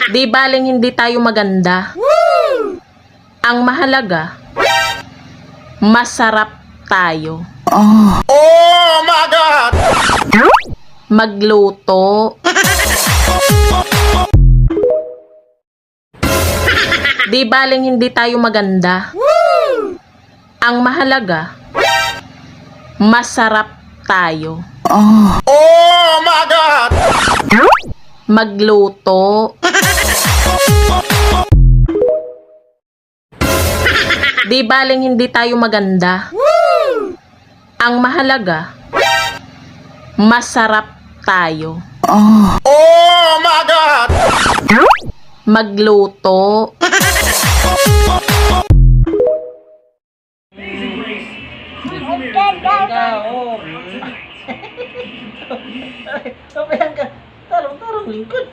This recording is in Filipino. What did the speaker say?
Di baling hindi tayo maganda. Ang mahalaga, masarap tayo. Oh my God! Magluto. Di baling hindi tayo maganda. Ang mahalaga, masarap tayo. Oh my God! Magluto. Di baling hindi tayo maganda. Ang mahalaga, masarap tayo. Oh my God! Magluto. Sabayan ka. Tarong lingkod.